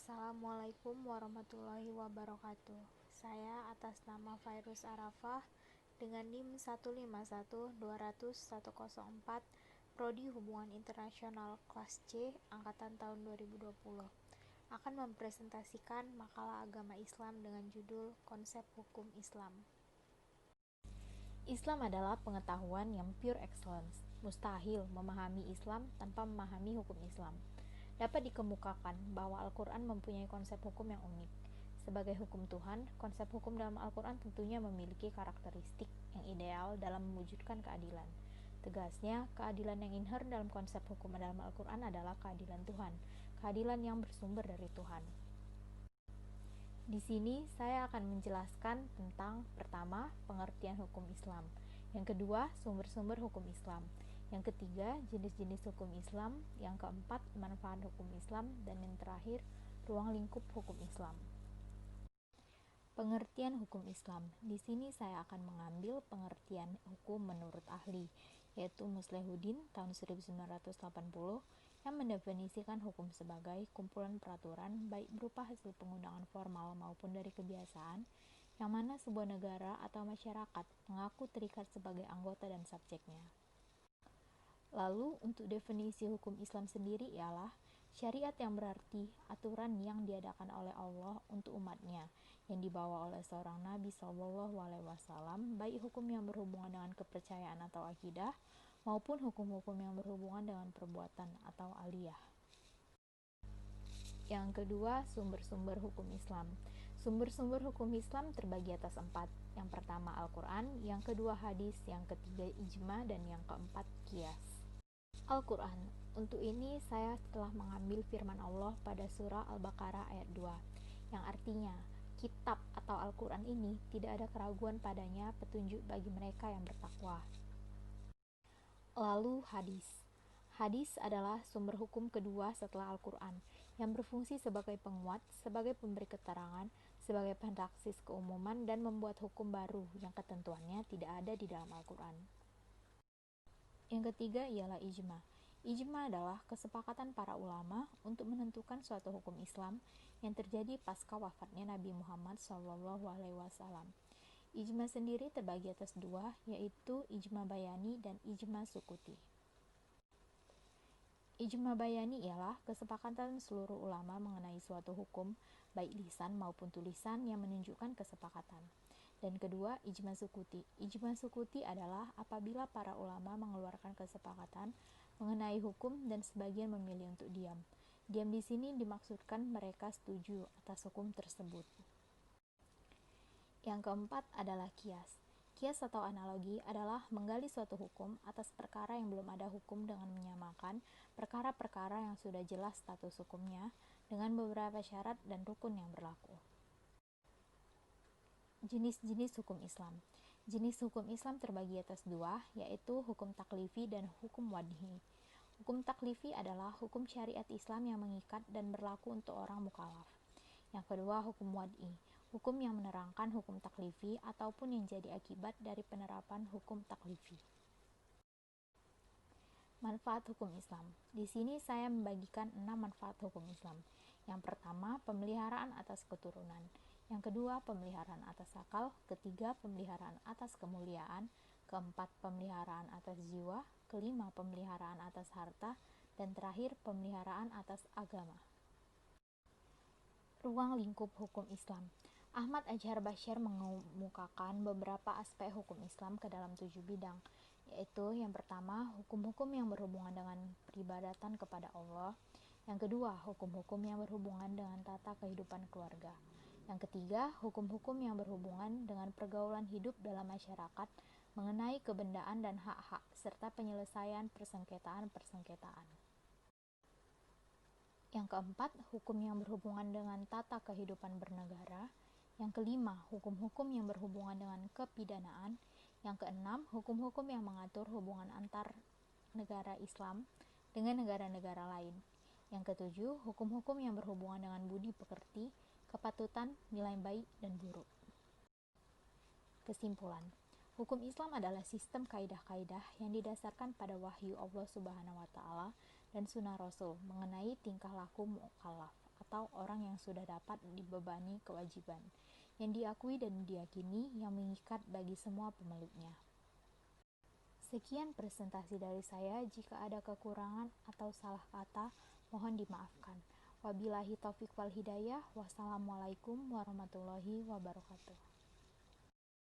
Assalamualaikum warahmatullahi wabarakatuh. Saya atas nama Fairuz Arafah dengan NIM 151204104 Prodi Hubungan Internasional kelas C angkatan tahun 2020 akan mempresentasikan makalah agama Islam dengan judul Konsep Hukum Islam. Islam adalah pengetahuan yang pure excellence. Mustahil memahami Islam tanpa memahami hukum Islam. Dapat dikemukakan bahwa Al-Quran mempunyai konsep hukum yang unik. Sebagai hukum Tuhan, konsep hukum dalam Al-Quran tentunya memiliki karakteristik yang ideal dalam mewujudkan keadilan. Tegasnya, keadilan yang inherent dalam konsep hukum dalam Al-Quran adalah keadilan Tuhan, keadilan yang bersumber dari Tuhan. Di sini saya akan menjelaskan tentang pertama, pengertian hukum Islam, yang kedua, sumber-sumber hukum Islam, yang ketiga, jenis-jenis hukum Islam, yang keempat, manfaat hukum Islam, dan yang terakhir, ruang lingkup hukum Islam. Pengertian hukum Islam. Di sini saya akan mengambil pengertian hukum menurut ahli, yaitu Muslihuddin tahun 1980, yang mendefinisikan hukum sebagai kumpulan peraturan baik berupa hasil pengundangan formal maupun dari kebiasaan, yang mana sebuah negara atau masyarakat mengaku terikat sebagai anggota dan subjeknya. Lalu, untuk definisi hukum Islam sendiri ialah syariat yang berarti aturan yang diadakan oleh Allah untuk umatnya, yang dibawa oleh seorang Nabi SAW, baik hukum yang berhubungan dengan kepercayaan atau akidah, maupun hukum-hukum yang berhubungan dengan perbuatan atau aliyah. Yang kedua, sumber-sumber hukum Islam. Sumber-sumber hukum Islam terbagi atas 4. Yang pertama Al-Quran, yang kedua hadis, yang ketiga ijma, dan yang keempat qiyas. Al-Quran. Untuk ini saya telah mengambil firman Allah pada surah Al-Baqarah ayat 2, yang artinya, kitab atau Al-Quran ini tidak ada keraguan padanya petunjuk bagi mereka yang bertakwa. Lalu hadis. Hadis adalah sumber hukum kedua setelah Al-Quran, yang berfungsi sebagai penguat, sebagai pemberi keterangan, sebagai pentaksis keumuman, dan membuat hukum baru yang ketentuannya tidak ada di dalam Al-Quran. Yang ketiga ialah ijma. Ijma adalah kesepakatan para ulama untuk menentukan suatu hukum Islam yang terjadi pasca wafatnya Nabi Muhammad SAW. Ijma sendiri terbagi atas 2, yaitu ijma bayani dan ijma sukuti. Ijma bayani ialah kesepakatan seluruh ulama mengenai suatu hukum, baik lisan maupun tulisan yang menunjukkan kesepakatan. Dan kedua, ijma sukuti. Ijma sukuti adalah apabila para ulama mengeluarkan kesepakatan mengenai hukum dan sebagian memilih untuk diam. Diam di sini dimaksudkan mereka setuju atas hukum tersebut. Yang keempat adalah qiyas. Qiyas atau analogi adalah menggali suatu hukum atas perkara yang belum ada hukum dengan menyamakan perkara-perkara yang sudah jelas status hukumnya dengan beberapa syarat dan rukun yang berlaku. Jenis-jenis hukum Islam. Jenis hukum Islam terbagi atas 2, yaitu hukum taklifi dan hukum wadhi. Hukum taklifi adalah hukum syariat Islam yang mengikat dan berlaku untuk orang mukallaf. Yang kedua, hukum wad'i, hukum yang menerangkan hukum taklifi ataupun yang jadi akibat dari penerapan hukum taklifi. Manfaat hukum Islam. Di sini saya membagikan 6 manfaat hukum Islam. Yang pertama, pemeliharaan atas keturunan. Yang kedua, pemeliharaan atas akal. Ketiga, pemeliharaan atas kemuliaan. Keempat, pemeliharaan atas jiwa. Kelima, pemeliharaan atas harta. Dan terakhir, pemeliharaan atas agama. Ruang lingkup hukum Islam. Ahmad Azhar Bashir mengemukakan beberapa aspek hukum Islam ke dalam 7 bidang, yaitu yang pertama, hukum-hukum yang berhubungan dengan peribadatan kepada Allah. Yang kedua, hukum-hukum yang berhubungan dengan tata kehidupan keluarga. Yang ketiga, hukum-hukum yang berhubungan dengan pergaulan hidup dalam masyarakat mengenai kebendaan dan hak-hak, serta penyelesaian persengketaan-persengketaan. Yang keempat, hukum yang berhubungan dengan tata kehidupan bernegara. Yang kelima, hukum-hukum yang berhubungan dengan kepidanaan. Yang keenam, hukum-hukum yang mengatur hubungan antar negara Islam dengan negara-negara lain. Yang ketujuh, hukum-hukum yang berhubungan dengan budi pekerti, kepatutan, nilai baik, dan buruk. Kesimpulan, hukum Islam adalah sistem kaidah-kaidah yang didasarkan pada wahyu Allah Subhanahu wa Ta'ala dan sunnah Rasul mengenai tingkah laku mukallaf atau orang yang sudah dapat dibebani kewajiban yang diakui dan diyakini yang mengikat bagi semua pemeluknya. Sekian presentasi dari saya. Jika ada kekurangan atau salah kata, mohon dimaafkan. Wabillahi taufiq wal hidayah. Wassalamualaikum warahmatullahi wabarakatuh.